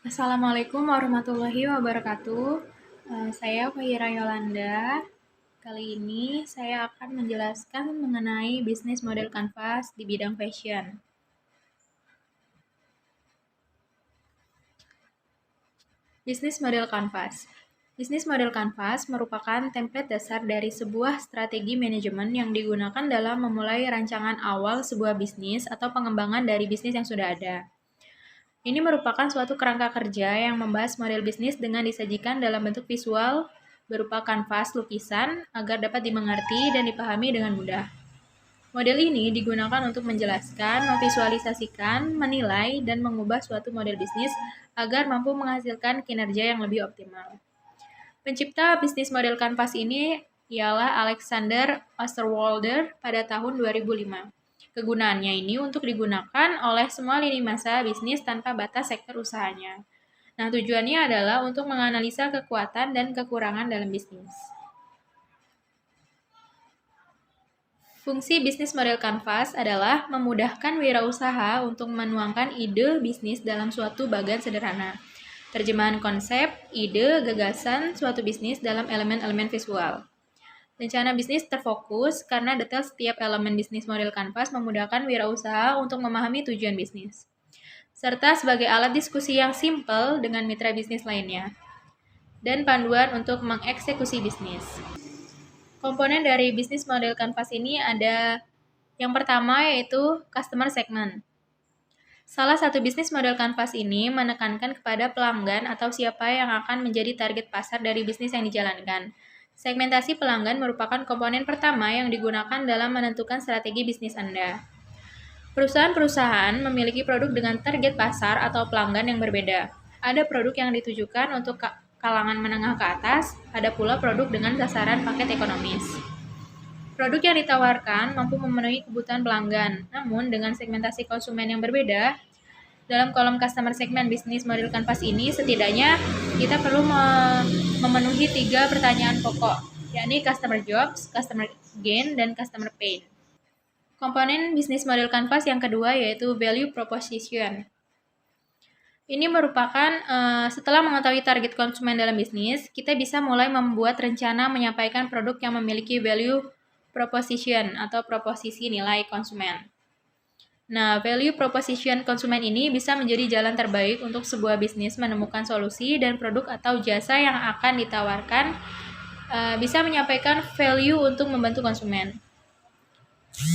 Assalamualaikum warahmatullahi wabarakatuh. Saya Fahira Yolanda. Kali ini saya akan menjelaskan mengenai bisnis model kanvas di bidang fashion. Bisnis model kanvas. Bisnis model kanvas merupakan template dasar dari sebuah strategi manajemen yang digunakan dalam memulai rancangan awal sebuah bisnis atau pengembangan dari bisnis yang sudah ada. Ini merupakan suatu kerangka kerja yang membahas model bisnis dengan disajikan dalam bentuk visual berupa kanvas lukisan agar dapat dimengerti dan dipahami dengan mudah. Model ini digunakan untuk menjelaskan, memvisualisasikan, menilai, dan mengubah suatu model bisnis agar mampu menghasilkan kinerja yang lebih optimal. Pencipta bisnis model kanvas ini ialah Alexander Osterwalder pada tahun 2005. Kegunaannya ini untuk digunakan oleh semua lini masa bisnis tanpa batas sektor usahanya. Nah, tujuannya adalah untuk menganalisa kekuatan dan kekurangan dalam bisnis. Fungsi bisnis model kanvas adalah memudahkan wirausaha untuk menuangkan ide bisnis dalam suatu bagan sederhana. Terjemahan konsep, ide, gagasan suatu bisnis dalam elemen-elemen visual. Rencana bisnis terfokus karena detail setiap elemen bisnis model kanvas memudahkan wirausaha untuk memahami tujuan bisnis, serta sebagai alat diskusi yang simpel dengan mitra bisnis lainnya, dan panduan untuk mengeksekusi bisnis. Komponen dari bisnis model kanvas ini ada yang pertama yaitu customer segment. Salah satu bisnis model kanvas ini menekankan kepada pelanggan atau siapa yang akan menjadi target pasar dari bisnis yang dijalankan. Segmentasi pelanggan merupakan komponen pertama yang digunakan dalam menentukan strategi bisnis Anda. Perusahaan-perusahaan memiliki produk dengan target pasar atau pelanggan yang berbeda. Ada produk yang ditujukan untuk kalangan menengah ke atas, ada pula produk dengan sasaran paket ekonomis. Produk yang ditawarkan mampu memenuhi kebutuhan pelanggan, namun dengan segmentasi konsumen yang berbeda. Dalam kolom customer segment bisnis model kanvas ini, setidaknya kita perlu memenuhi 3 pertanyaan pokok, yakni customer jobs, customer gain, dan customer pain. Komponen bisnis model kanvas yang kedua yaitu value proposition. Ini merupakan setelah mengetahui target konsumen dalam bisnis, kita bisa mulai membuat rencana menyampaikan produk yang memiliki value proposition atau proposisi nilai konsumen. Nah, value proposition konsumen ini bisa menjadi jalan terbaik untuk sebuah bisnis menemukan solusi dan produk atau jasa yang akan ditawarkan bisa menyampaikan value untuk membantu konsumen.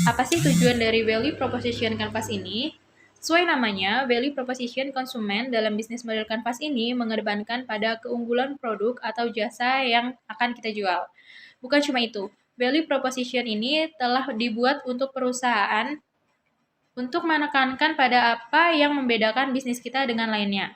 Apa sih tujuan dari value proposition kanvas ini? Sesuai namanya, value proposition konsumen dalam bisnis model kanvas ini mengedepankan pada keunggulan produk atau jasa yang akan kita jual. Bukan cuma itu, value proposition ini telah dibuat untuk perusahaan untuk menekankan pada apa yang membedakan bisnis kita dengan lainnya.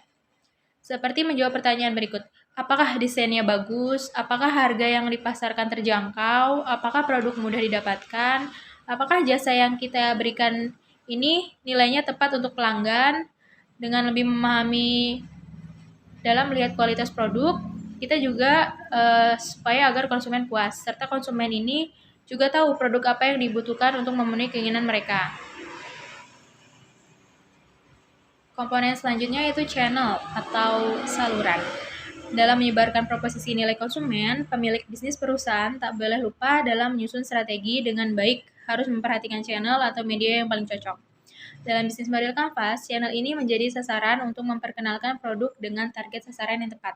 Seperti menjawab pertanyaan berikut, apakah desainnya bagus, apakah harga yang dipasarkan terjangkau, apakah produk mudah didapatkan, apakah jasa yang kita berikan ini nilainya tepat untuk pelanggan. Dengan lebih memahami dalam melihat kualitas produk, kita juga supaya agar konsumen puas, serta konsumen ini juga tahu produk apa yang dibutuhkan untuk memenuhi keinginan mereka. Komponen selanjutnya yaitu channel atau saluran. Dalam menyebarkan proposisi nilai konsumen, pemilik bisnis perusahaan tak boleh lupa dalam menyusun strategi dengan baik, harus memperhatikan channel atau media yang paling cocok. Dalam bisnis model kanvas, channel ini menjadi sasaran untuk memperkenalkan produk dengan target sasaran yang tepat.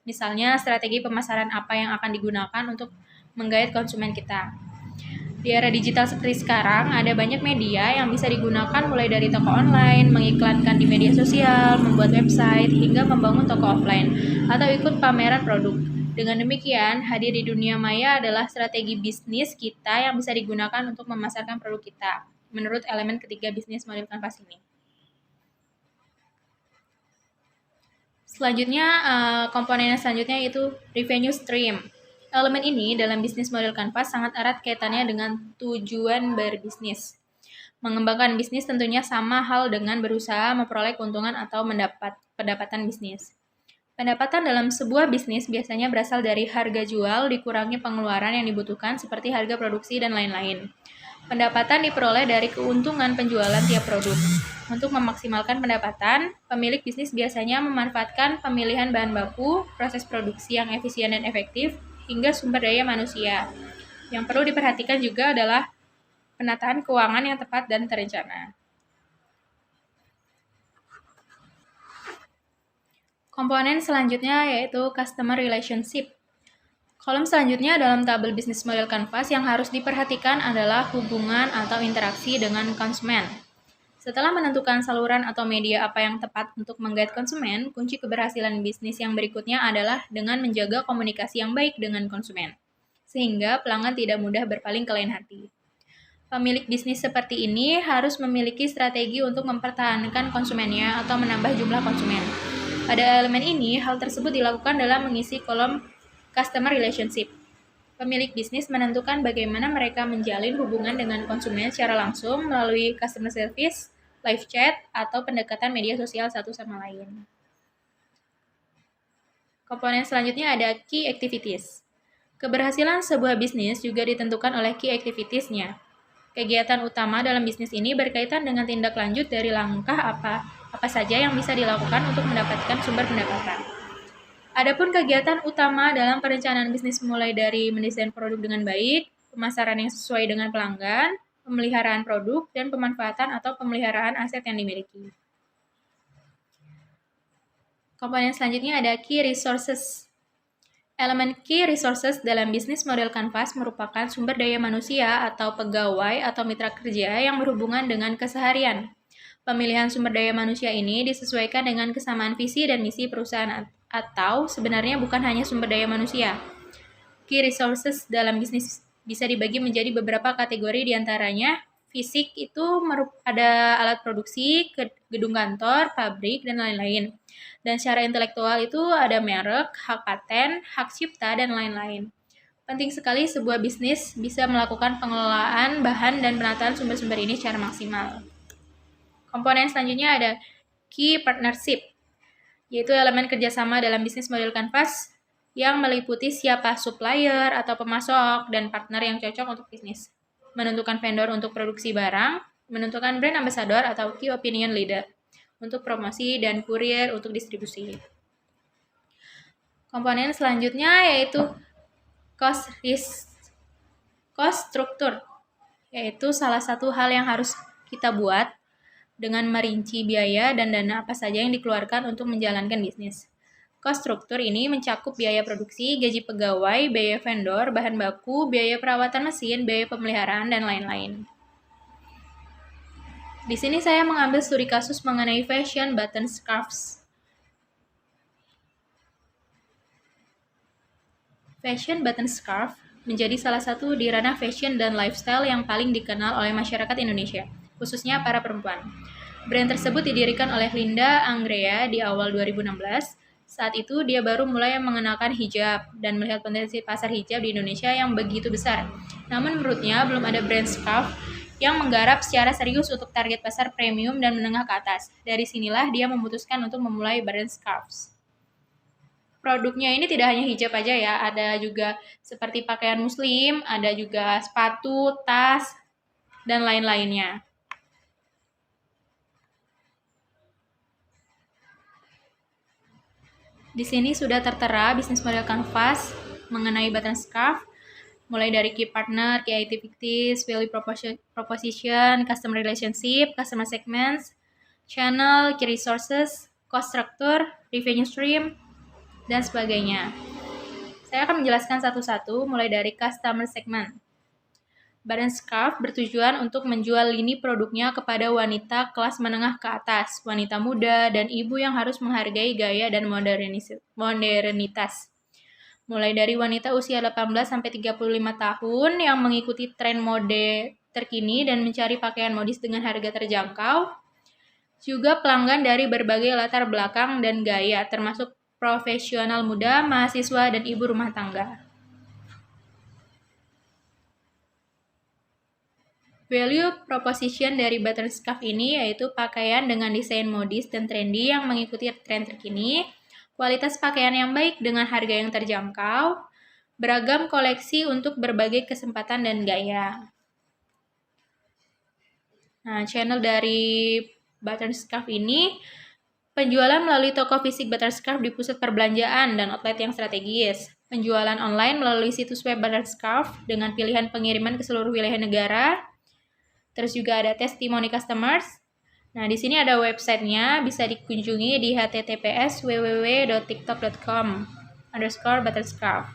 Misalnya, strategi pemasaran apa yang akan digunakan untuk menggait konsumen kita. Di era digital seperti sekarang, ada banyak media yang bisa digunakan mulai dari toko online, mengiklankan di media sosial, membuat website, hingga membangun toko offline, atau ikut pameran produk. Dengan demikian, hadir di dunia maya adalah strategi bisnis kita yang bisa digunakan untuk memasarkan produk kita, menurut elemen ketiga bisnis model kanvas ini. Selanjutnya, komponen selanjutnya yaitu revenue stream. Elemen ini dalam bisnis model kanvas sangat erat kaitannya dengan tujuan berbisnis. Mengembangkan bisnis tentunya sama hal dengan berusaha memperoleh keuntungan atau mendapat pendapatan bisnis. Pendapatan dalam sebuah bisnis biasanya berasal dari harga jual dikurangi pengeluaran yang dibutuhkan seperti harga produksi dan lain-lain. Pendapatan diperoleh dari keuntungan penjualan tiap produk. Untuk memaksimalkan pendapatan, pemilik bisnis biasanya memanfaatkan pemilihan bahan baku, proses produksi yang efisien dan efektif, hingga sumber daya manusia. Yang perlu diperhatikan juga adalah penataan keuangan yang tepat dan terencana. Komponen selanjutnya yaitu Customer Relationship. Kolom selanjutnya dalam tabel bisnis model Canvas yang harus diperhatikan adalah hubungan atau interaksi dengan konsumen. Setelah menentukan saluran atau media apa yang tepat untuk menggait konsumen, kunci keberhasilan bisnis yang berikutnya adalah dengan menjaga komunikasi yang baik dengan konsumen, sehingga pelanggan tidak mudah berpaling ke lain hati. Pemilik bisnis seperti ini harus memiliki strategi untuk mempertahankan konsumennya atau menambah jumlah konsumen. Pada elemen ini, hal tersebut dilakukan dalam mengisi kolom Customer Relationship. Pemilik bisnis menentukan bagaimana mereka menjalin hubungan dengan konsumen secara langsung melalui customer service, live chat, atau pendekatan media sosial satu sama lain. Komponen selanjutnya ada Key Activities. Keberhasilan sebuah bisnis juga ditentukan oleh Key Activities-nya. Kegiatan utama dalam bisnis ini berkaitan dengan tindak lanjut dari langkah apa saja yang bisa dilakukan untuk mendapatkan sumber pendapatan. Adapun kegiatan utama dalam perencanaan bisnis mulai dari mendesain produk dengan baik, pemasaran yang sesuai dengan pelanggan, pemeliharaan produk, dan pemanfaatan atau pemeliharaan aset yang dimiliki. Komponen selanjutnya ada Key Resources. Elemen Key Resources dalam bisnis model Canvas merupakan sumber daya manusia atau pegawai atau mitra kerja yang berhubungan dengan keseharian. Pemilihan sumber daya manusia ini disesuaikan dengan kesamaan visi dan misi perusahaan atau sebenarnya bukan hanya sumber daya manusia. Key resources dalam bisnis bisa dibagi menjadi beberapa kategori, diantaranya fisik itu ada alat produksi, gedung kantor, pabrik, dan lain-lain. Dan secara intelektual itu ada merek, hak paten, hak cipta, dan lain-lain. Penting sekali sebuah bisnis bisa melakukan pengelolaan bahan dan penataan sumber-sumber ini secara maksimal. Komponen selanjutnya ada Key Partnership, yaitu elemen kerjasama dalam bisnis model Canvas yang meliputi siapa supplier atau pemasok dan partner yang cocok untuk bisnis, menentukan vendor untuk produksi barang, menentukan brand ambassador atau key opinion leader untuk promosi dan kurir untuk distribusi. Komponen selanjutnya yaitu cost structure, yaitu salah satu hal yang harus kita buat dengan merinci biaya dan dana apa saja yang dikeluarkan untuk menjalankan bisnis. Cost structure ini mencakup biaya produksi, gaji pegawai, biaya vendor, bahan baku, biaya perawatan mesin, biaya pemeliharaan, dan lain-lain. Di sini saya mengambil studi kasus mengenai fashion button scarves. Fashion button scarf menjadi salah satu di ranah fashion dan lifestyle yang paling dikenal oleh masyarakat Indonesia, khususnya para perempuan. Brand tersebut didirikan oleh Linda Angrea di awal 2016. Saat itu dia baru mulai mengenakan hijab dan melihat potensi pasar hijab di Indonesia yang begitu besar. Namun menurutnya belum ada brand scarf yang menggarap secara serius untuk target pasar premium dan menengah ke atas. Dari sinilah dia memutuskan untuk memulai brand scarves. Produknya ini tidak hanya hijab aja ya, ada juga seperti pakaian muslim, ada juga sepatu, tas, dan lain-lainnya. Di sini sudah tertera bisnis model Canvas mengenai button scarf, mulai dari key partner, key activities, value proposition, customer relationship, customer segments, channel, key resources, cost structure, revenue stream, dan sebagainya. Saya akan menjelaskan satu-satu mulai dari customer segment. Button scarf bertujuan untuk menjual lini produknya kepada wanita kelas menengah ke atas, wanita muda, dan ibu yang harus menghargai gaya dan modernitas. Mulai dari wanita usia 18-35 tahun yang mengikuti tren mode terkini dan mencari pakaian modis dengan harga terjangkau, juga pelanggan dari berbagai latar belakang dan gaya, termasuk profesional muda, mahasiswa, dan ibu rumah tangga. Value proposition dari button scarf ini yaitu pakaian dengan desain modis dan trendy yang mengikuti tren terkini, kualitas pakaian yang baik dengan harga yang terjangkau, beragam koleksi untuk berbagai kesempatan dan gaya. Nah, channel dari Butterscraft ini penjualan melalui toko fisik Butterscraft di pusat perbelanjaan dan outlet yang strategis. Penjualan online melalui situs web Butterscraft dengan pilihan pengiriman ke seluruh wilayah negara. Terus juga ada testimoni customers. Nah, di sini ada websitenya, bisa dikunjungi di https://www.tiktok.com_butterscraft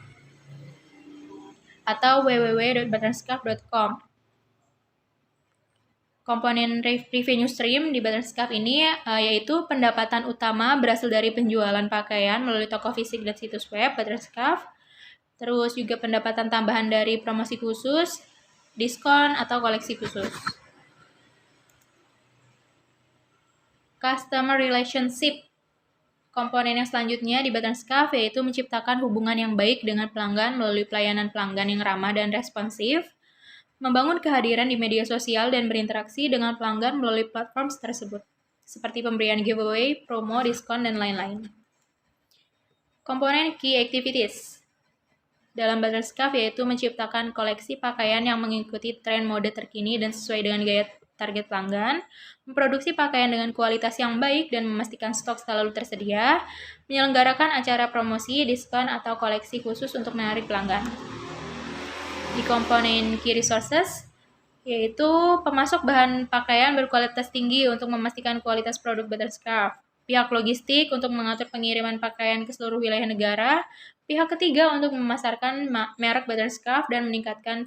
atau www.butterscraft.com. Komponen revenue stream di Butterscraft ini yaitu pendapatan utama berasal dari penjualan pakaian melalui toko fisik dan situs web Butterscraft. Terus juga pendapatan tambahan dari promosi khusus, diskon, atau koleksi khusus. Customer relationship. Komponen yang selanjutnya di Butterscraft yaitu menciptakan hubungan yang baik dengan pelanggan melalui pelayanan pelanggan yang ramah dan responsif, membangun kehadiran di media sosial dan berinteraksi dengan pelanggan melalui platform tersebut, seperti pemberian giveaway, promo, diskon, dan lain-lain. Komponen key activities dalam Butterscraft yaitu menciptakan koleksi pakaian yang mengikuti tren mode terkini dan sesuai dengan gaya target pelanggan, memproduksi pakaian dengan kualitas yang baik dan memastikan stok selalu tersedia, menyelenggarakan acara promosi, diskon, atau koleksi khusus untuk menarik pelanggan. Di komponen key resources, yaitu pemasok bahan pakaian berkualitas tinggi untuk memastikan kualitas produk Butterscraft, pihak logistik untuk mengatur pengiriman pakaian ke seluruh wilayah negara, pihak ketiga untuk memasarkan merek Butterscraft dan meningkatkan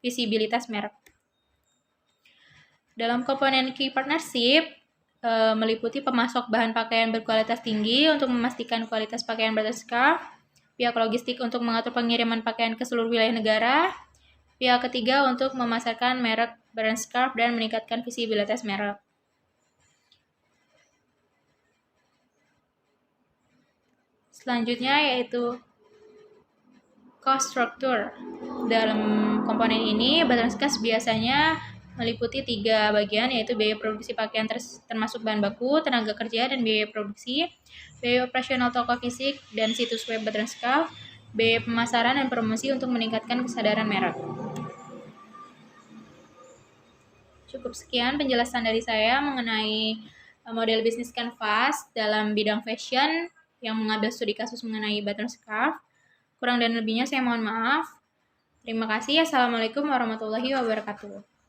visibilitas merek. Dalam komponen key partnership, meliputi pemasok bahan pakaian berkualitas tinggi untuk memastikan kualitas pakaian Butterscraft, pihak logistik untuk mengatur pengiriman pakaian ke seluruh wilayah negara, pihak ketiga untuk memasarkan merek Butterscraft dan meningkatkan visibilitas merek. Selanjutnya yaitu cost structure. Dalam komponen ini, Butterscraft biasanya meliputi 3 bagian, yaitu biaya produksi pakaian termasuk bahan baku, tenaga kerja, dan biaya produksi, biaya operasional toko fisik dan situs web Butterscraft, biaya pemasaran dan promosi untuk meningkatkan kesadaran merek. Cukup sekian penjelasan dari saya mengenai model bisnis Canvas dalam bidang fashion yang mengambil studi kasus mengenai Butterscraft. Kurang dan lebihnya saya mohon maaf. Terima kasih. Assalamualaikum warahmatullahi wabarakatuh.